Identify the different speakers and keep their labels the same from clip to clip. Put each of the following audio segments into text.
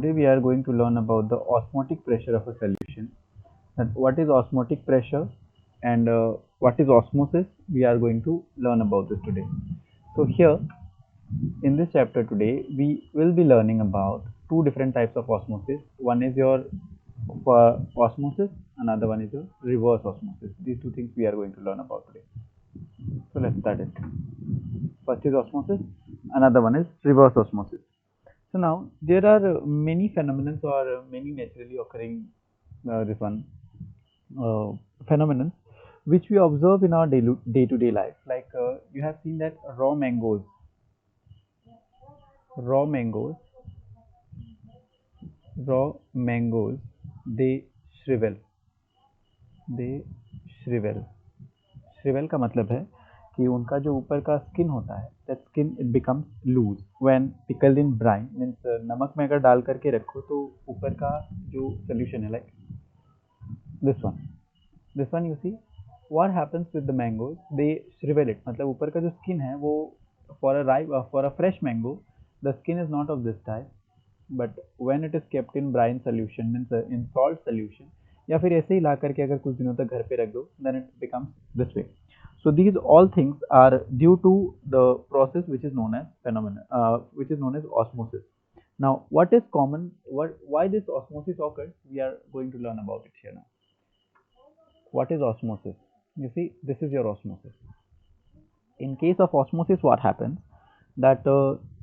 Speaker 1: Today we are going to learn about the osmotic pressure of a solution. And what is osmotic pressure and what is osmosis? We are going to learn about this today. So here in this chapter today we will be learning about two different types of osmosis. One is your osmosis, another one is your reverse osmosis. These two things we are going to learn about today. So let's start it. First is osmosis, another one is reverse osmosis. So now there are many phenomena or many naturally occurring this one phenomena which we observe in our day-to-day life. Like you have seen that raw mangoes, raw mangoes, they shrivel, they shrivel. श्रिवेल का मतलब है कि उनका जो ऊपर का skin होता है that skin it becomes loose when pickled in brine means नमक में अगर डाल करके रखो तो ऊपर का जो सोल्यूशन है like this one you see what happens with the mangoes they shrivel it मतलब ऊपर का जो स्किन है वो for a fresh mango the skin is not of this type but when it is kept in brine solution means in salt solution या फिर ऐसे ही ला करके अगर कुछ दिनों तक घर पे रख दो then it becomes this way. So these all things are due to the process which is known as which is known as osmosis. Now, what is common? Why this osmosis occurs? We are going to learn about it here now. What is osmosis? You see, this is your osmosis. In case of osmosis, what happens? That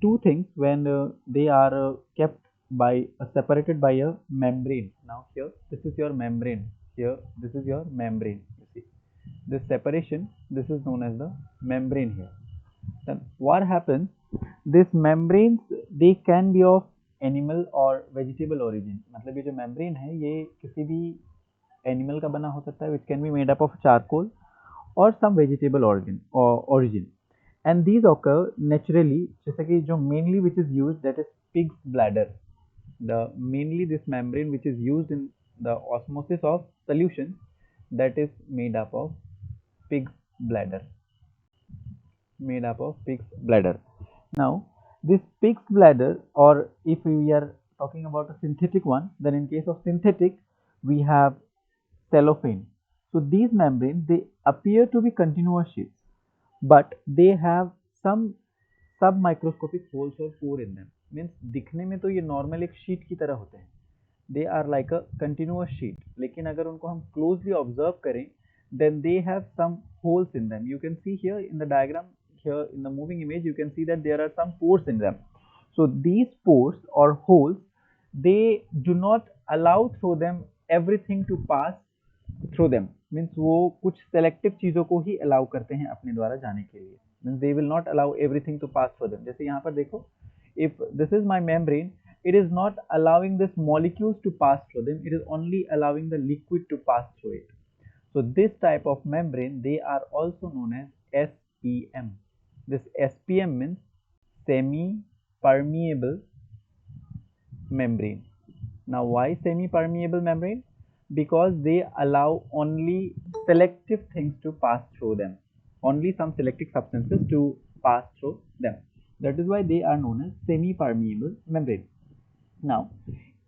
Speaker 1: two things when they are kept by separated by a membrane. Now here, this is your membrane. Here, this is your membrane. You see this separation, this is known as the membrane here. Then what happens, these membranes they can be of animal or vegetable origin. मतलब ये जो membrane है ये किसी भी animal का बना हो सकता है which can be made up of charcoal or some vegetable origin and these occur naturally जैसे कि जो mainly which is used that is pig's bladder. The mainly this membrane which is used in the osmosis of solution that is made up of pig's bladder. Now this pig's bladder, or if we are talking about a synthetic one, then in case of synthetic we have cellophane. So these membranes they appear to be continuous sheets but they have some सब microscopic holes और पोर in them means दिखने में तो ये normal एक sheet की तरह होते हैं they are like a continuous sheet लेकिन अगर उनको हम क्लोजली ऑब्जर्व करें then they have some holes in them. You can see here in the diagram, here in the moving image, you can see that there are some pores in them. So these pores or holes, they do not allow through them everything to pass through them. Means वो कुछ selective चीजों को ही allow करते हैं अपने द्वारा जाने के लिए. Means they will not allow everything to pass through them. जैसे यहाँ पर देखो, if this is my membrane, it is not allowing this molecules to pass through them. It is only allowing the liquid to pass through it. So this type of membrane they are also known as SPM. This SPM means semi-permeable membrane. Now why semi-permeable membrane? Because they allow only selective things to pass through them. Only some selective substances to pass through them. That is why they are known as semi-permeable membrane. Now,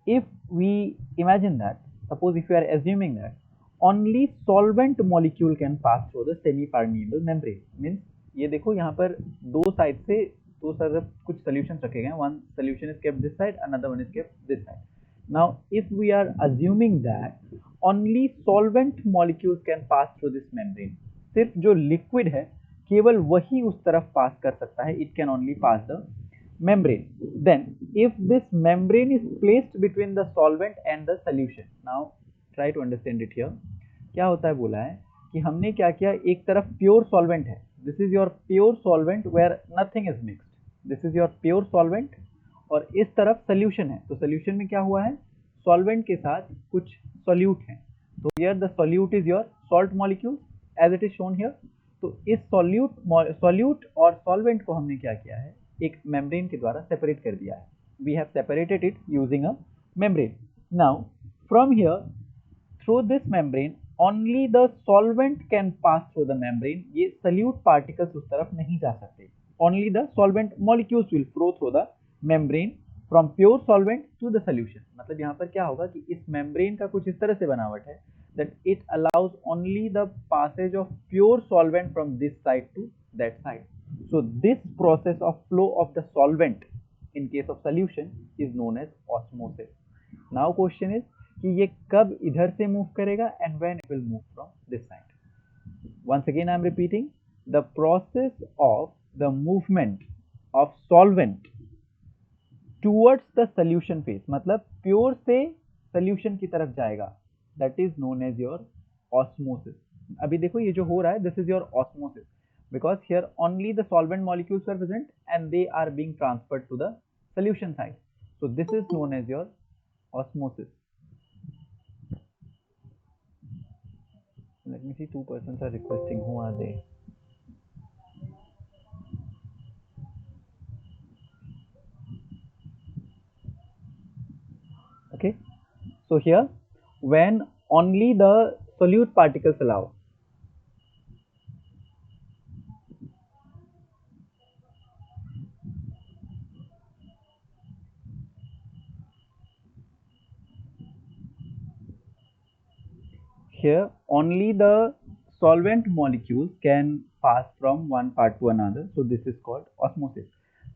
Speaker 1: if we imagine that, suppose if we are assuming that only solvent molecule can pass through the semi-permeable membrane, means ये देखो यहाँ पर दो side से दो तरफ कुछ solutions रखे गए हैं. One solution is kept this side, another one is kept this side. Now, if we are assuming that only solvent molecules can pass through this membrane, सिर्फ जो liquid है केवल वही उस तरफ पास कर सकता है. It can only pass the membrane. Then if this membrane is placed between the solvent and the solution, now try to understand it here. क्या होता है बोला है कि हमने क्या किया, एक तरफ प्योर सॉल्वेंट है, this is your pure solvent where nothing is mixed, this is your pure solvent, और इस तरफ सोल्यूशन है. तो सोल्यूशन में क्या हुआ है, सॉल्वेंट के साथ कुछ सॉल्यूट है. तो here the solute is your salt molecule as it is shown here. तो इस सॉल्यूट और सॉल्वेंट को हमने क्या किया है, एक मेम्ब्रेन के द्वारा सेपरेट कर दिया है. We have separated it using a membrane. Now from here through this membrane only the solvent can pass through the membrane. ये solute particles उस तरफ नहीं जा सकते. Only the solvent molecules will flow through the membrane from pure solvent to the solution. मतलब यहाँ पर क्या होगा कि इस मेम्ब्रेन का कुछ इस तरह से बनावट है that it allows only the passage of pure solvent from this side to that side. So this process of flow of the solvent in case of solution is known as osmosis. Now question is कि ये कब इधर से move करेगा and when it will move from this side. Once again I am repeating, the process of the movement of solvent towards the solution phase, मतलब pure से solution की तरफ जाएगा, that is known as your osmosis. अभी देखो ये जो हो रहा है, this is your osmosis, because here only the solvent molecules are present and they are being transferred to the solution side. So this is known as your osmosis. Let me see, two persons are requesting. Who are they? Okay, so here when only the solute particles allow, here only the solvent molecules can pass from one part to another, so this is called osmosis.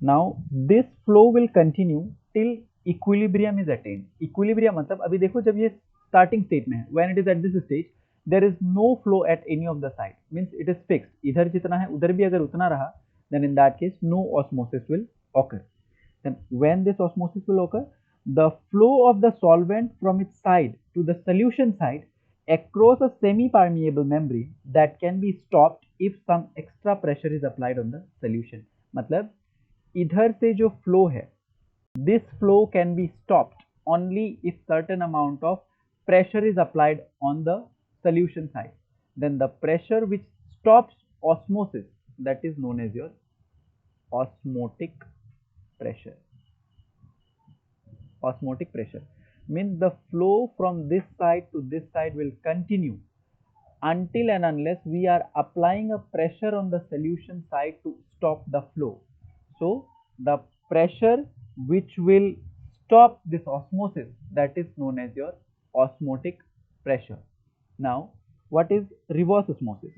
Speaker 1: Now this flow will continue till equilibrium is attained. Equilibrium मतलब अभी देखो जब ये starting state में है, when it is at this stage there is no flow at any of the side, means it is fixed, इधर जितना है उधर भी अगर उतना रहा, then in that case no osmosis will occur. Then when this osmosis will occur, the flow of the solvent from its side to the solution side across a semi-permeable membrane that can be stopped if some extra pressure is applied on the solution. मतलब इधर से जो flow है, this flow can be stopped only if certain amount of pressure is applied on the solution side. Then the pressure which stops osmosis, that is known as your osmotic pressure. Osmotic pressure means the flow from this side to this side will continue until and unless we are applying a pressure on the solution side to stop the flow. So the pressure which will stop this osmosis, that is known as your osmotic pressure. Now what is reverse osmosis?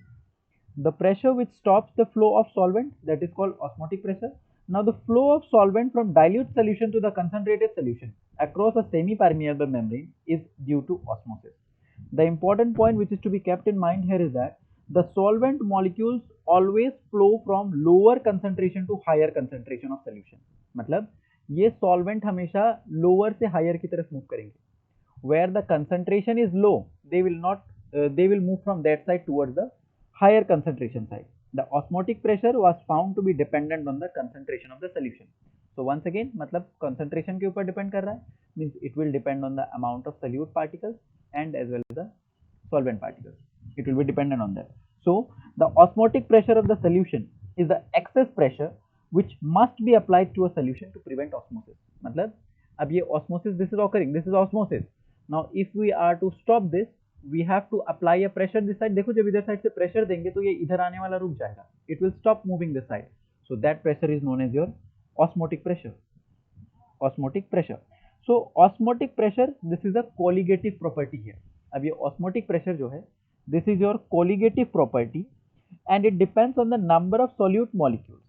Speaker 1: The pressure which stops the flow of solvent, that is called osmotic pressure. Now the flow of solvent from dilute solution to the concentrated solution across a semi-permeable membrane is due to osmosis. The important point which is to be kept in mind here is that the solvent molecules always flow from lower concentration to higher concentration of solution. मतलब ये solvent हमेशा lower से higher की तरफ move करेंगे. Where the concentration is low, they will move from that side towards the higher concentration side. The osmotic pressure was found to be dependent on the concentration of the solution. So once again मतलब concentration के ऊपर depend कर रहा है, means it will depend on the amount of solute particles and as well as the solvent particles. It will be dependent on that. So the osmotic pressure of the solution is the excess pressure which must be applied to a solution to prevent osmosis. मतलब अब ये osmosis, this is occurring, this is osmosis. Now if we are to stop this, we have to apply a pressure this side. देखो जब इधर side से pressure देंगे तो ये इधर आने वाला रुक जाएगा, it will stop moving this side. So that pressure is known as your osmotic pressure. Osmotic pressure. So osmotic pressure, this is a colligative property here. अब ये osmotic pressure जो है, this is your colligative property and it depends on the number of solute molecules.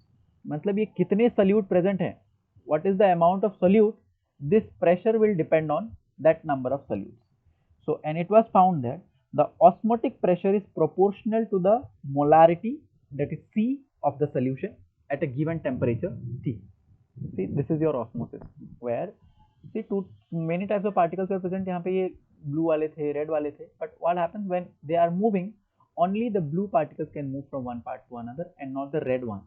Speaker 1: मतलब ये कितने solute present हैं, what is the amount of solute, this pressure will depend on that number of solutes. So and it was found that the osmotic pressure is proportional to the molarity, that is C, of the solution at a given temperature T. See, this is your osmosis where see many types of particles are present. यहाँ पे ये blue वाले थे, red वाले थे, but what happens when they are moving, only the blue particles can move from one part to another and not the red one.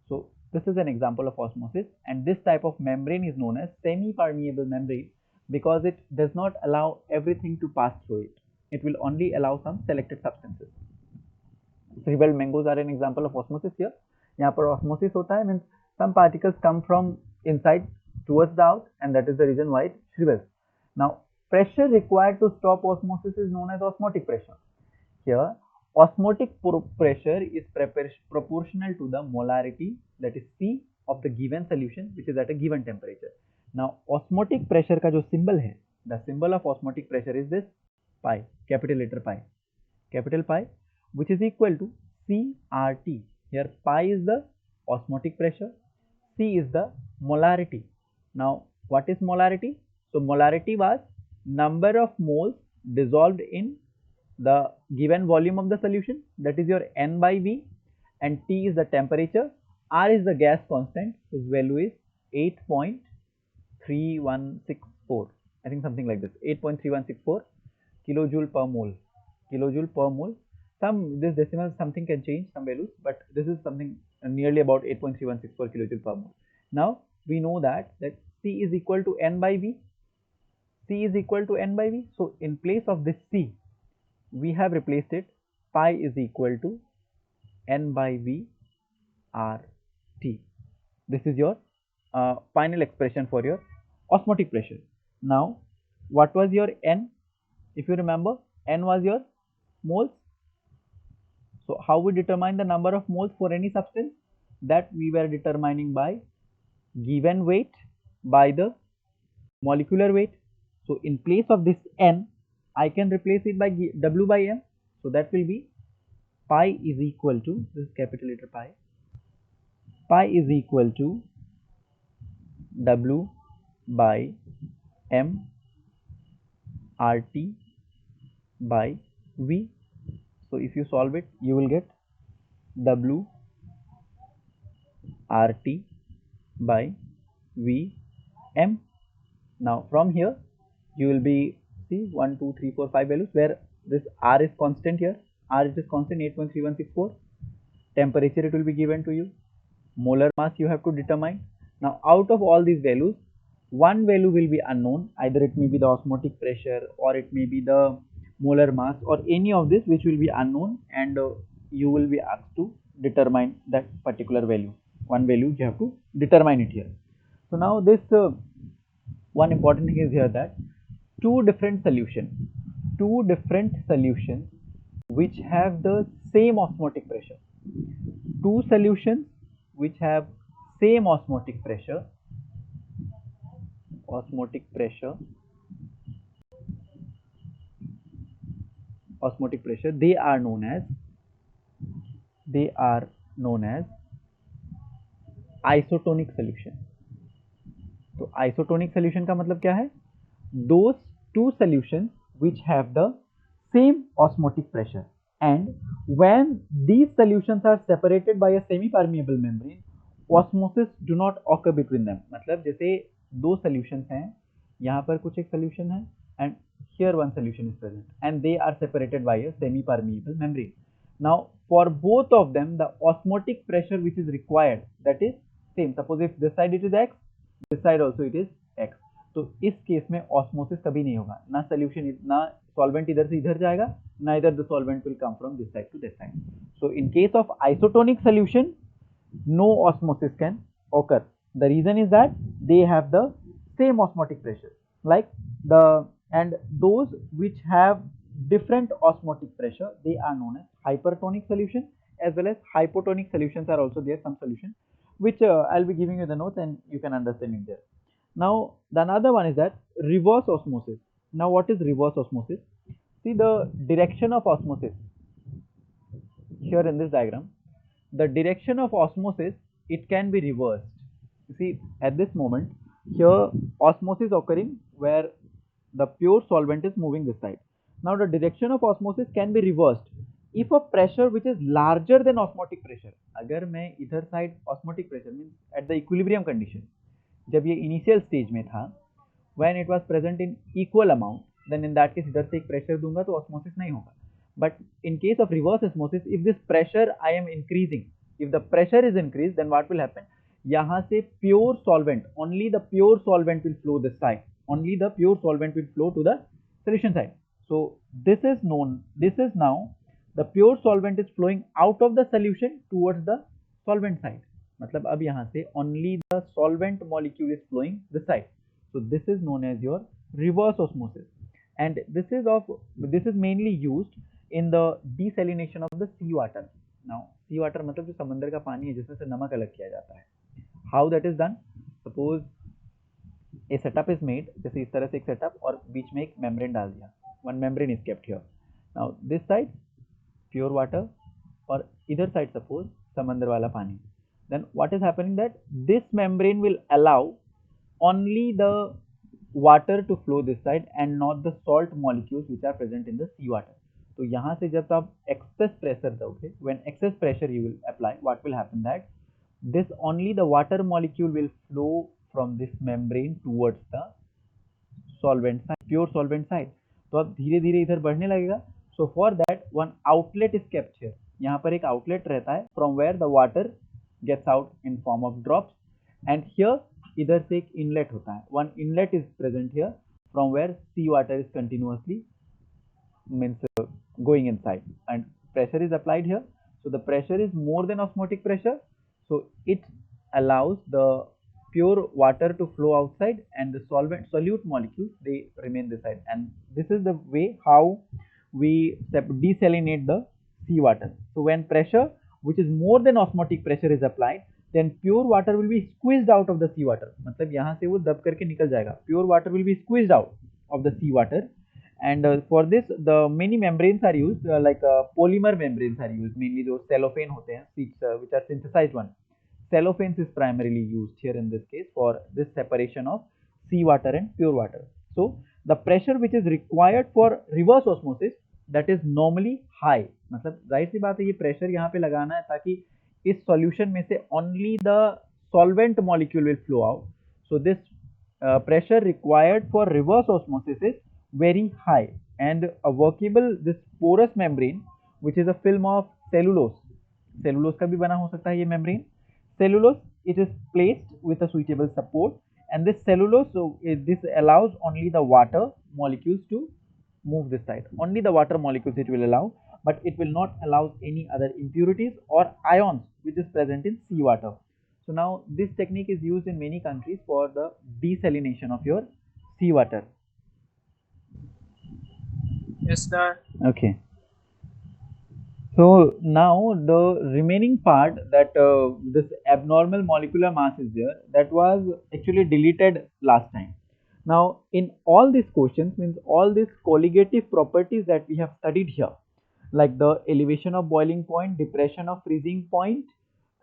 Speaker 1: So this is an example of osmosis, and this type of membrane is known as semi-permeable membrane because it does not allow everything to pass through it. It will only allow some selected substances. Shriveled mangoes are an example of osmosis here. यहाँ पर osmosis होता है, means some particles come from inside towards the out, and that is the reason why it shrivels. Now pressure required to stop osmosis is known as osmotic pressure. Here osmotic pressure is proportional to the molarity, that is C, of the given solution which is at a given temperature. Now osmotic pressure का जो symbol है, the symbol of osmotic pressure is this pi, capital letter pi, which is equal to CRT. Here pi is the osmotic pressure, C is the molarity. Now what is molarity? So molarity was number of moles dissolved in the given volume of the solution, that is your N by V, and T is the temperature, R is the gas constant whose value is 8.3164, I think something like this, 8.3164 kilojoule per mole. This decimal something can change some values, but this is something nearly about 8.3164 kilojoule per mole. Now we know that C is equal to N by V. So in place of this C, we have replaced it pi is equal to N by V R T. This is your final expression for your osmotic pressure. Now what was your N? If you remember, N was your moles. So how we determine the number of moles for any substance? That we were determining by given weight by the molecular weight. So in place of this N, I can replace it by W by M. So that will be pi is equal to, this is capital letter pi is equal to W by M RT by V. So if you solve it, you will get W RT by V M. Now from here you will be, see 1, 2, 3, 4, 5 values where this R is constant here. R is constant 8.3164. Temperature it will be given to you. Molar mass you have to determine. Now out of all these values, one value will be unknown. Either it may be the osmotic pressure or it may be the molar mass or any of this which will be unknown, and you will be asked to determine that particular value. One value you have to determine it here. So now this one important thing is here that two different solutions which have the same osmotic pressure. Two solutions which have same osmotic pressure, they are known as isotonic solution. तो isotonic solution का मतलब क्या है? Those two solutions which have the same osmotic pressure, and when these solutions are separated by a semi-permeable membrane, osmosis do not occur between them. मतलब जैसे दो solutions हैं, यहाँ पर कुछ एक solution है and here one solution is present and they are separated by a semi-permeable membrane. Now for both of them the osmotic pressure which is required, that is same. Suppose if this side it is X, this side also it is X. तो इस case में osmosis कभी नहीं होगा, ना solution, ना solvent इधर से इधर जाएगा, neither the solvent will come from this side to this side. So in case of isotonic solution, no osmosis can occur. The reason is that they have the same osmotic pressure, and those which have different osmotic pressure, they are known as hypertonic solution, as well as hypotonic solutions are also there, some solution which I'll be giving you the notes and you can understand it there. Now the another one is that reverse osmosis. Now what is reverse osmosis? See the direction of osmosis here in this diagram. The direction of osmosis, it can be reversed. You see at this moment here osmosis occurring where the pure solvent is moving this side. Now the direction of osmosis can be reversed if a pressure which is larger than osmotic pressure. अगर मैं इधर side osmotic pressure means at the equilibrium condition, जब ये initial stage में था, when it was present in equal amount, then in that case इधर से एक प्रेशर दूंगा तो ऑस्मोसिस नहीं होगा. But in case of reverse osmosis, if this pressure I am increasing, if the pressure is increased, then what will happen? यहाँ से pure solvent, only the pure solvent will flow this side, only the pure solvent will flow to the solution side. So this is now the pure solvent is flowing out of the solution towards the solvent side. मतलब अब यहाँ से only the solvent molecule is flowing this side. So this is known as your reverse osmosis, and this is mainly used in the desalination of the sea water. Now sea water मतलब जो समंदर का पानी है जिसमें से नमक अलग किया जाता है. How that is done? Suppose A setup is made, जैसे इस तरह से एक सेटअप और बीच में एक मेम्ब्रेन डाल दिया, one membrane is kept here. Now this side pure water और इधर साइड सपोज समंदर वाला पानी. Then what is happening that this membrane will allow only the water to flow this side and not the salt molecules which are present in the sea water. तो यहाँ से जब आप excess pressure दोगे, when excess pressure you will apply, what will happen that this only the water molecule will flow from this membrane towards the solvent side, pure solvent side. तो अब धीरे धीरे इधर बढ़ने लगेगा. So for that one outlet is kept here. यहाँ पर एक outlet रहता है from where the water gets out in form of drops, and here इधर से एक inlet होता है. One inlet is present here from where sea water is continuously means going inside and pressure is applied here. So the pressure is more than osmotic pressure, so it allows the pure water to flow outside and the solute molecules they remain this side. And this is the way how we desalinate the seawater. So when pressure which is more than osmotic pressure is applied, then pure water will be squeezed out of the seawater. मतलब यहाँ से वो दब करके निकल जाएगा. Pure water will be squeezed out of the seawater. And for this the many membranes are used, like polymer membranes are used, mainly जो cellophane होते हैं, which are synthesized one. Cellophane is primarily used here in this case for this separation of seawater and pure water. So the pressure which is required for reverse osmosis, that is normally high. मतलब जाहिर सी बात है ये pressure यहाँ पे लगाना है ताकि इस सॉल्यूशन में से only the solvent molecule will flow out. So this pressure required for reverse osmosis is very high, and a workable this porous membrane which is a film of cellulose का भी बना हो सकता है ये membrane. Cellulose, it is placed with a suitable support, and this cellulose, so this allows only the water molecules to move this side. Only the water molecules it will allow, but it will not allow any other impurities or ions which is present in seawater. So now this technique is used in many countries for the desalination of your seawater.
Speaker 2: Yes, sir.
Speaker 1: Okay. So now the remaining part, that this abnormal molecular mass is there, that was actually deleted last time. Now in all these questions, means all these colligative properties that we have studied here, like the elevation of boiling point, depression of freezing point,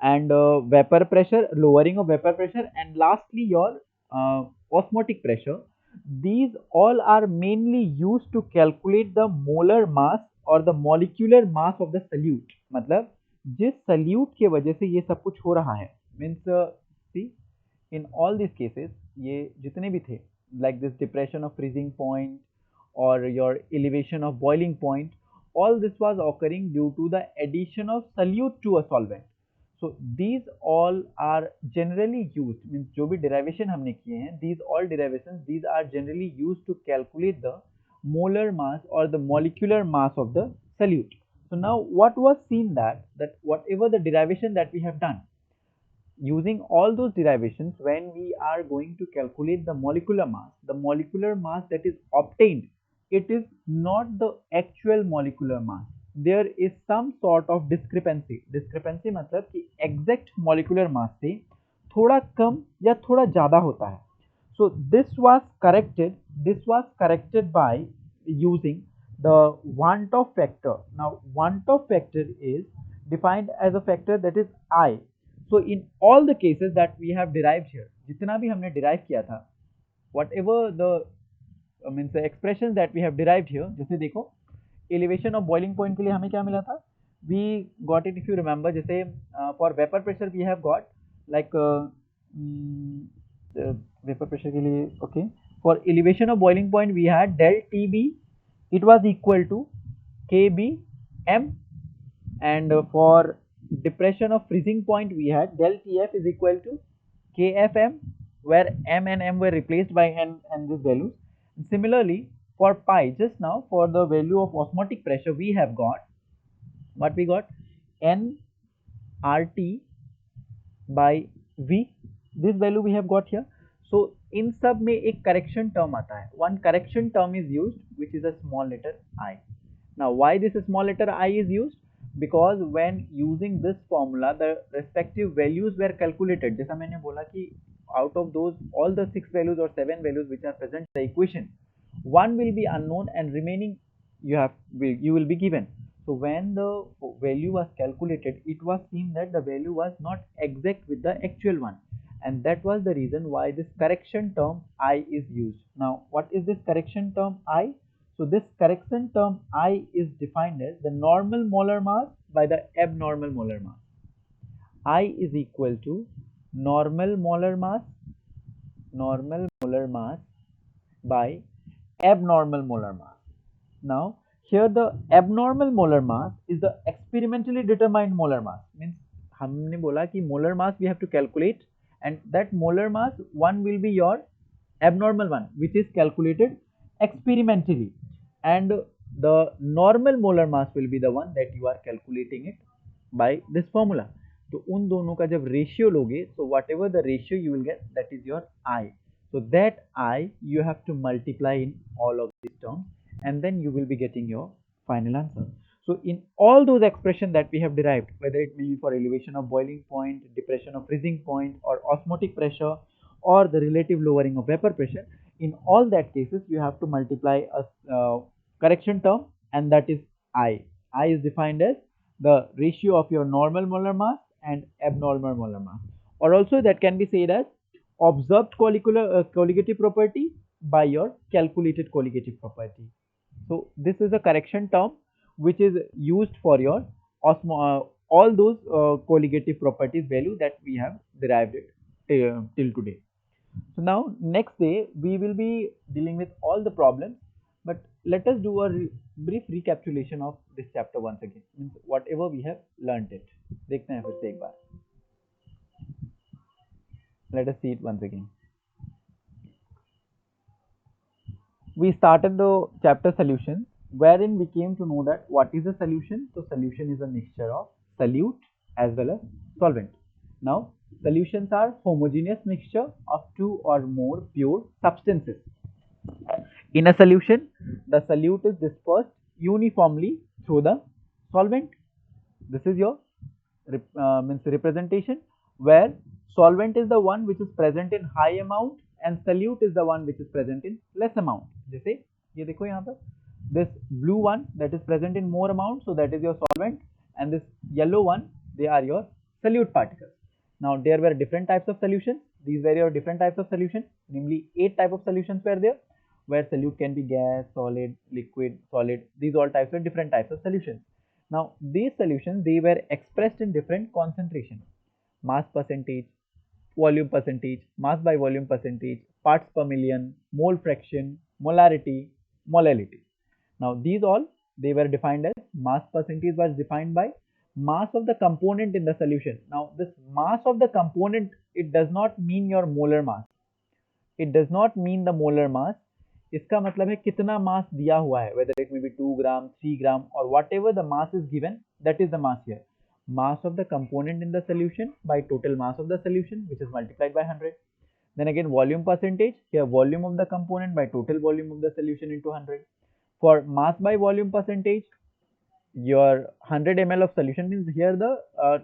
Speaker 1: and vapor pressure, lowering of vapor pressure, and lastly your osmotic pressure, these all are mainly used to calculate the molar mass और the molecular mass of the solute. मतलब जिस salute के वजह से ये सब कुछ हो रहा है, means see in all this cases ये जितने भी थे, like this depression of freezing point और your elevation of boiling point, all this was occurring due to the addition of solute to a solvent. So these all are generally used, means जो भी derivation हमने किए हैं, these all derivations, these are generally used to calculate the molar mass or the molecular mass of the solute. So now what was seen that whatever the derivation that we have done, using all those derivations, when we are going to calculate the molecular mass that is obtained, it is not the actual molecular mass. There is some sort of discrepancy मतलब कि exact molecular mass से थोड़ा कम या थोड़ा ज़्यादा होता है. So this was corrected by using the Van 't Hoff factor. Now Van 't Hoff factor is defined as a factor that is I. So in all the cases that we have derived here, जितना भी हमने derive किया था, whatever the means the expressions that we have derived here, जैसे देखो elevation of boiling point के लिए हमें क्या मिला था, we got it if you remember. जैसे for vapor pressure we have got like vapor pressure के लिए, okay, for elevation of boiling point we had del TB, it was equal to KBM, and for depression of freezing point we had del TF is equal to KFM, where M and M were replaced by N and this value. Similarly for pi, just now for the value of osmotic pressure we have got what we got, N RT by V, this value we have got here. So इन सब में एक correction term आता है, one correction term is used which is a small letter I. Now why this small letter I is used? Because when using this formula the respective values were calculated. जैसा मैंने बोला कि out of those all the 6 values or 7 values which are present in the equation, one will be unknown and remaining you will be given. So when the value was calculated, it was seen that the value was not exact with the actual one, and that was the reason why this correction term I is used. Now what is this correction term I? So this correction term I is defined as the normal molar mass by the abnormal molar mass. I is equal to normal molar mass by abnormal molar mass. Now here the abnormal molar mass is the experimentally determined molar mass. Means हमने बोला कि molar mass we have to calculate, and that molar mass one will be your abnormal one which is calculated experimentally, and the normal molar mass will be the one that you are calculating it by this formula. तो उन दोनों का जब ratio लोगे, so whatever the ratio you will get, that is your I. So that I you have to multiply in all of these terms, and then you will be getting your final answer. So in all those expressions that we have derived, whether it may be for elevation of boiling point, depression of freezing point, or osmotic pressure, or the relative lowering of vapor pressure, in all that cases you have to multiply a correction term, and that is I. I is defined as the ratio of your normal molar mass and abnormal molar mass, or also that can be said as observed colligative property by your calculated colligative property. So this is a correction term which is used for your all those colligative properties value that we have derived it till today. So now next day we will be dealing with all the problems, but let us do a brief recapitulation of this chapter once again, means whatever we have learnt it. देखते हैं फिर से एक बार. Let us see it once again. We started the chapter solution, wherein we came to know that what is a solution. So solution is a mixture of solute as well as solvent. Now solutions are homogeneous mixture of two or more pure substances. In a solution, the solute is dispersed uniformly through the solvent. This is your means representation, where solvent is the one which is present in high amount and solute is the one which is present in less amount. जैसे ये देखो यहाँ पर, this blue one that is present in more amount, so that is your solvent, and this yellow one, they are your solute particles. Now there were different types of solutions. These were your different types of solutions, namely 8 types of solutions were there, where solute can be gas, solid, liquid, solid. These all types were different types of solutions. Now these solutions, they were expressed in different concentration: mass percentage, volume percentage, mass by volume percentage, parts per million, mole fraction, molarity, molality. Now these all, they were defined as mass percentage was defined by mass of the component in the solution. Now this mass of the component, it does not mean your molar mass. It does not mean the molar mass. इसका मतलब है कितना मास दिया हुआ है, whether it may be 2 gram, 3 gram, or whatever the mass is given, that is the mass here. Mass of the component in the solution by total mass of the solution, which is multiplied by 100. Then again volume percentage, here volume of the component by total volume of the solution into 100. For mass by volume percentage, your 100 ml of solution means here the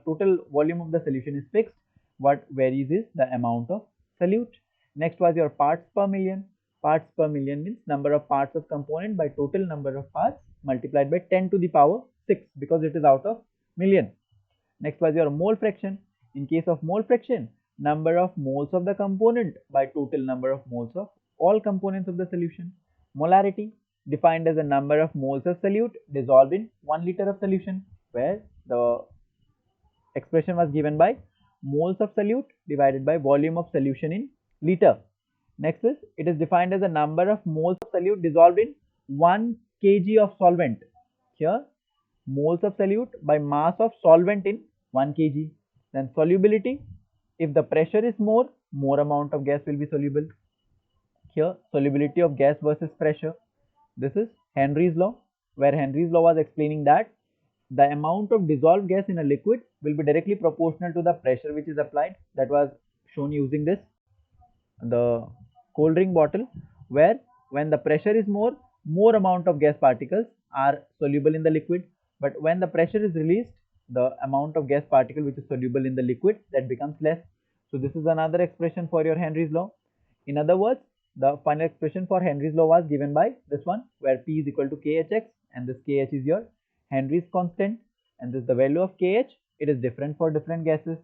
Speaker 1: total volume of the solution is fixed. What varies is the amount of solute. Next was your parts per million. Parts per million means number of parts of component by total number of parts multiplied by 10 to the power 6, because it is out of million. Next was your mole fraction. In case of mole fraction, number of moles of the component by total number of moles of all components of the solution. Molarity, defined as the number of moles of solute dissolved in 1 liter of solution, where the expression was given by moles of solute divided by volume of solution in liter. Next is, it is defined as the number of moles of solute dissolved in 1 kg of solvent. Here moles of solute by mass of solvent in 1 kg. Then solubility, if the pressure is more amount of gas will be soluble. Here solubility of gas versus pressure. This is Henry's law, where Henry's law was explaining that the amount of dissolved gas in a liquid will be directly proportional to the pressure which is applied. That was shown using this, the cold drink bottle, where when the pressure is more amount of gas particles are soluble in the liquid, but when the pressure is released, the amount of gas particle which is soluble in the liquid, that becomes less. So this is another expression for your Henry's law. In other words, the final expression for Henry's law was given by this one, where P is equal to KHX, and this KH is your Henry's constant, and this is the value of KH. It is different for different gases.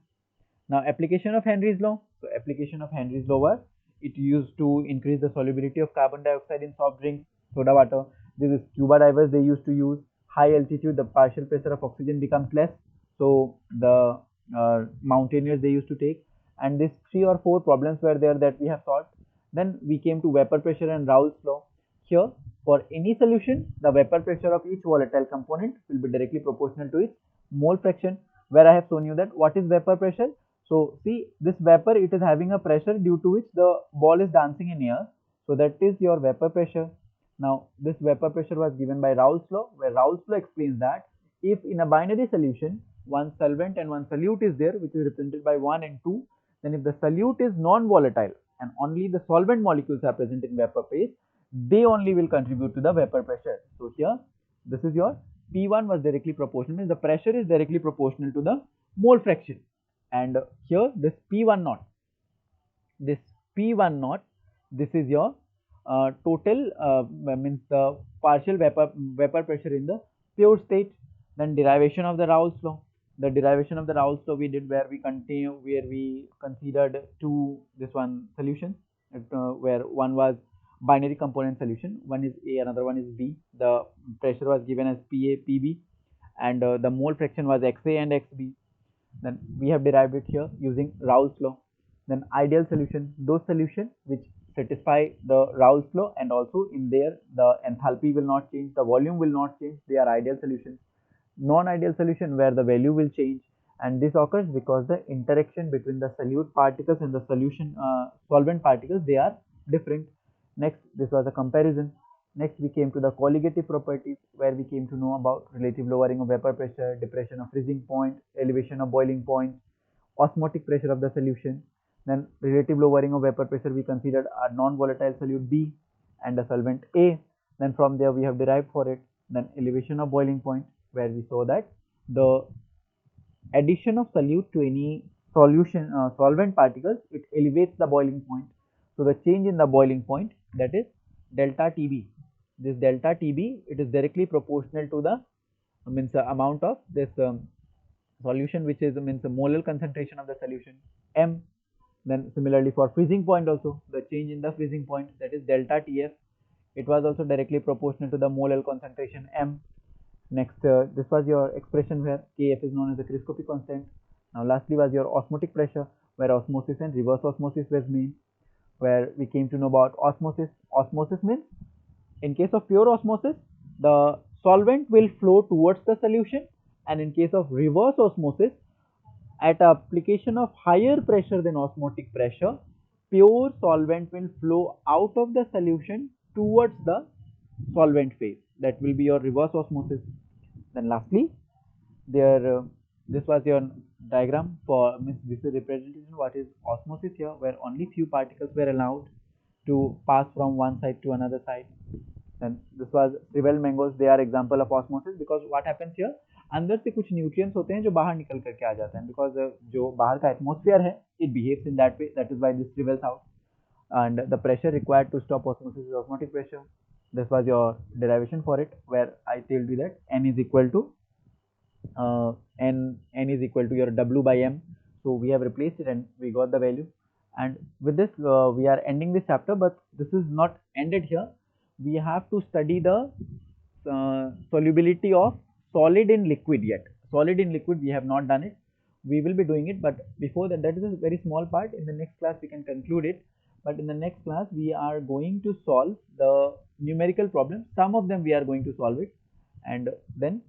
Speaker 1: Now application of Henry's law. So application of Henry's law was, it used to increase the solubility of carbon dioxide in soft drinks, soda water. This is scuba divers, they used to use. High altitude, the partial pressure of oxygen becomes less, so the mountaineers, they used to take. And these 3 or 4 problems were there that we have solved. Then we came to vapor pressure and Raoult's law. Here, for any solution, the vapor pressure of each volatile component will be directly proportional to its mole fraction, where I have shown you that what is vapor pressure. So see, this vapor, it is having a pressure due to which the ball is dancing in air. So that is your vapor pressure. Now this vapor pressure was given by Raoult's law, where Raoult's law explains that if in a binary solution one solvent and one solute is there, which is represented by 1 and 2, then if the solute is non-volatile and only the solvent molecules are present in vapor phase, they only will contribute to the vapor pressure. So here, this is your P1 was directly proportional, means the pressure is directly proportional to the mole fraction. And here this P1 naught, this P1 naught, this is your total means the partial vapor pressure in the pure state. Then derivation of the Raoult's law. The derivation of the Raoult's law we did, where we considered this one solutions, where one was binary component solution, one is A, another one is B. The pressure was given as PA, PB, and the mole fraction was XA and XB. Then we have derived it here using Raoult's law. Then ideal solution, those solutions which satisfy the Raoult's law, and also in there the enthalpy will not change, the volume will not change, they are ideal solutions. Non-ideal solution, where the value will change, and this occurs because the interaction between the solute particles and the solution solvent particles, they are different. Next, this was a comparison. Next, we came to the colligative properties, where we came to know about relative lowering of vapor pressure, depression of freezing point, elevation of boiling point, osmotic pressure of the solution. Then relative lowering of vapor pressure we considered a non-volatile solute B and a solvent A. Then from there we have derived for it. Then elevation of boiling point, where we saw that the addition of solute to any solution solvent particles, it elevates the boiling point. So the change in the boiling point, that is delta TB. This delta TB, it is directly proportional to the amount of this solution, which is means the molar concentration of the solution M. Then similarly for freezing point also, the change in the freezing point, that is delta TF, it was also directly proportional to the molar concentration M. Next, this was your expression where Kf is known as the Kristofi constant. Now lastly was your osmotic pressure, where osmosis and reverse osmosis was mean, where we came to know about osmosis. Osmosis means, in case of pure osmosis, the solvent will flow towards the solution, and in case of reverse osmosis, at application of higher pressure than osmotic pressure, pure solvent will flow out of the solution towards the solvent phase. That will be your reverse osmosis. Then lastly, this was your diagram for this is representation what is osmosis here, where only few particles were allowed to pass from one side to another side. Then this was shriveled mangoes, they are example of osmosis, because what happens here, अंदर से कुछ nutrients होते हैं जो बाहर निकल करके आ जाते हैं, बिकॉज जो बाहर का एटमॉस्फेयर है, it behaves in that way, that is why this shrivells out. And the pressure required to stop osmosis is osmotic pressure. This was your derivation for it, where I told you that n is equal to n is equal to your W by M. So we have replaced it and we got the value. And with this we are ending this chapter, but this is not ended here. We have to study the solubility of solid in liquid yet. Solid in liquid we have not done it. We will be doing it, but before that, that is a very small part. In the next class we can conclude it. But in the next class we are going to solve the numerical problems. Some of them we are going to solve it, and then